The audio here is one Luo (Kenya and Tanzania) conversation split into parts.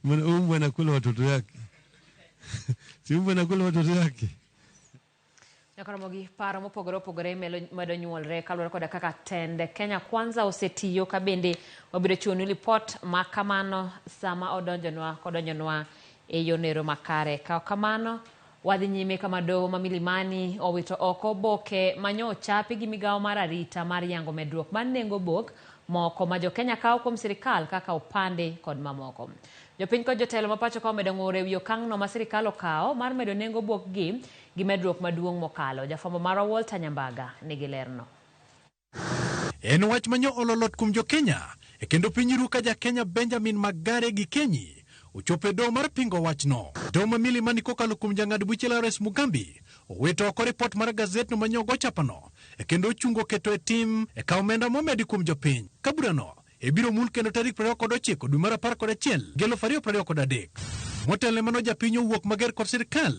Mbwa anakula watoto yake. Si mbwa anakula watoto yake. Nyakaramogi paro mopogore medo nyuolre kaluwore koda kaka tend Kenya Kwanza osetiyo ka bende wabiro chiwonu lipot ma kamano sama odonjonwa e yonero makare. Ka kamano wadhi nyime kama doho ma Milimani owito oko boke manyo chapi gi migawo mar arita mar yango medruok mar nengo bok moko ma Jo-Kenya kawo kuom sirikal kaka opande kod mamoko. Jopiny kod jotelo mapacho ka omedo ng'ur e wi okang'no ma sirikal okawo mar medo nengo bok gi medruok maduong' mokalo. Jafwambo marwa Walter Nyambaga nigi lerno. En wach manyo ololot kuom Jo-Kenya e kendo pinyru ka Ja-Kenya Benjamin Magare gi Kenyi ochope doho mar pingo wachno. Doho ma Milimani kokalo kuom jang'ad buche Lawrence Mugambi owito oko ripot mar gazetno manyogo chapano e kendo ochungo keto e tim e kawo omenda momedi kuom jopiny. Ka burano ebiro mul kendo tarik 29 dwe mar 11 2023. Motelo mano japiny owuok mager kod sirikal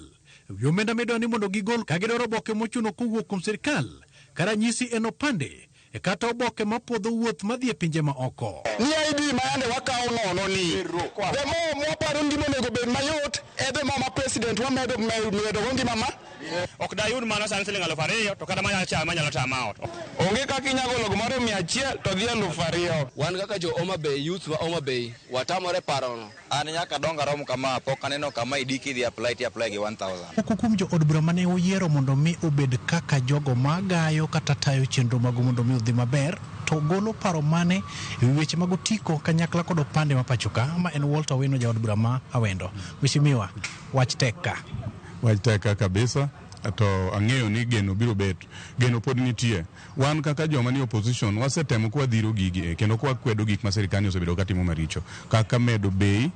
wi omenda medwa ni mondo gigol ka gidwaro oboke mochuno kowuok kuom sirikal karanyisi en opande e kata oboke mapodho wuoth madhi e pinje ma oko. Ni ID mayande wakawo nono ni demo mwaparo ngima onego bed mayot edhe ma president wamedo ngima ma ok dayud mana sani siling 2,000 to kata manyalo tama ot. Onge kaka inyalo golo gimoro 100 to dhi 2,000. Wan kaka jo Homa Bay youth wa Homa Bay watamore parono. An nyaka donga rom kama pok aneno kama idiki dhi apply gi 1,000. Moko kuom jo od bura mane oyiero mondo mi obed kaka jogo magayo kata tayo chenro mago mondo mi odhi maber to golo paro mane e weche mag otiko kanyakla kod opande mapachoka ma en Walter Wino ja od bura ma Awendo. Mheshimiwa, wach teka kabisa. To ang'eyo ni geno biro bet, geno pod nitie. Wan kaka joma ni opposition wasetemo kwa dhiro gigi kendo kwa kwedo gik ma sirikal osebedo katimo maricho kaka medo bei,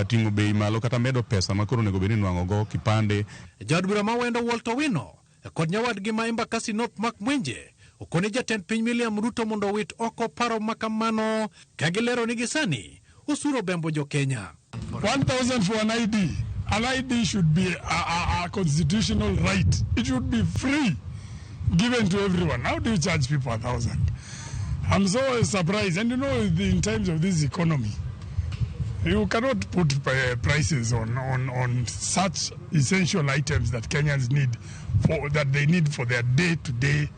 tingo bei malo kata medo pesa makoro nego beni nwang'o go kipande. Jaod bura ma Awendo Walter Wino kod nyawadgi ma Embakasi North Mark Mwenje okone jatend piny William Ruto mondo wit oko paro makamano ka gilero ni gisani osuro bembo Jo-Kenya. 1,000 for an ID. An ID should be a constitutional right. It should be free, given to everyone. How do you charge people 1,000? I'm so surprised. And you know, in terms of this economy, you cannot put prices on such essential items that Kenyans need that they need for their day-to-day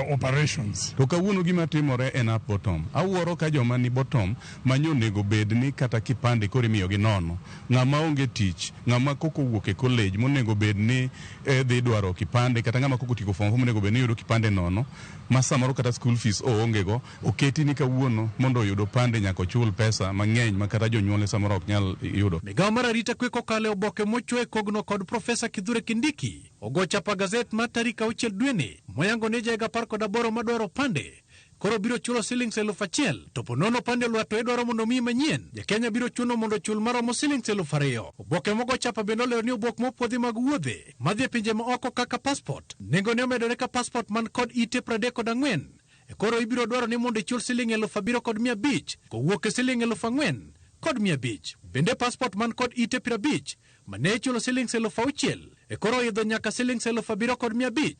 operations. To kawuono gima timore en up bottom. Awuoro ka joma ni bottom manyo nego bed ni kata kipande kore miyo gi nono. Ng'ama onge tich, ng'ama koko wuok e college monego bed ni dhi dwaro kipande kata ng'ama koko tiko form monego bed ni yudo kipande nono. Ma samoro kata school fees onge go. Oketi ni kawuono mondo yudo pande nyako chul pesa mang'eny ma kata jonyuol samoro ok nyal yudo. Migawo mar arita kwe kokalo oboke mochwe kogno kod Profesa Kithure Kindiki ogo chapa gazet mar tarik 6 dweni moyango ne jega 18 madwaro pande koro biro chulo shillings 1,000 to ponono pande lwato edwaro mondo mi manyien Ja-Kenya biro chuno mondo chul maromo shillings 2,000. Oboke mogo chapa bendo leo ni obok mopodhi mag wuodhe madhi pinje ma oko kaka passport nengo ne omedore ka passport man kod ite 34 koro ibiro dwaro ni mondo chul shilling 7,500 kowuok e shilling 4,000 kod 500. Bende passport man kod ite 50 mane chulo shillings 6,000 koro idho nyaka shillings 7,500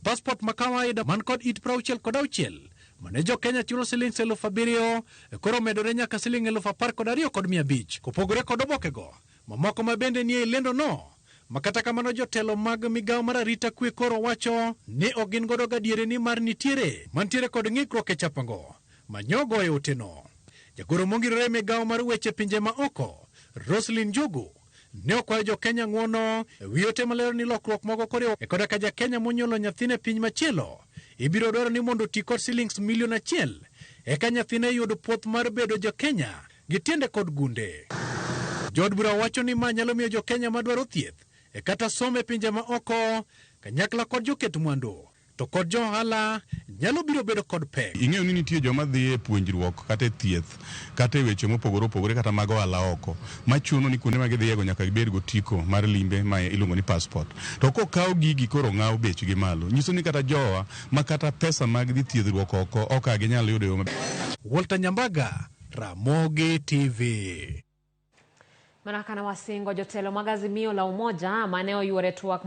passport makawaida man kod it 66 mane Jo-Kenya chulo shillings 7,000 koro medore nyaka shilling 12,000 kod 500. Kopogore kod obokego mamoko ma bende nie lendo no makata kamano jotelo mag migawo mar arita kwe koro wacho ni ogin godo gadiere ni mar nitiere mantiere kod ng'ikruok e chapango manyogo e oteno. Jagoro mongirore migawo mar weche pinje ma oko Roslyn Njogu ne okwayo Jo-Kenya ng'wono wi ote malero ni lokruok mogo koriwo koda ka Ja-Kenya monyuolo nyathine piny machielo ibiro dwaro ni mondo ti kod shillings 1,000,000 eka nyathine yud puoth mar bedo Jo-Kenya gi tiende kod gunde. Jood bura wacho ni ma nyalo miyo Jo-Kenya madwaro thieth kata some pinje ma oko kanyakla kod joket mwandu to kod johala nyalo biro bedo kod pek. Ing'eyo ni nitie joma dhi e puonjruok kata thieth kata weche mopogore kata mag ohala oko machuno ni kuonde ma gidhiego nyaka gibed go tiko mar limbe ma iluongo ni passport. To kokawo gigi koro ng'aw bechgi malo nyiso ni kata jowa ma kata pesa mag dhi thiedhruok oko ok ginyal yudo yo. Walter Nyambaga, Ramogi TV. Manakana wasingo jotelo mag Azimio la Umoja mane oyuore twak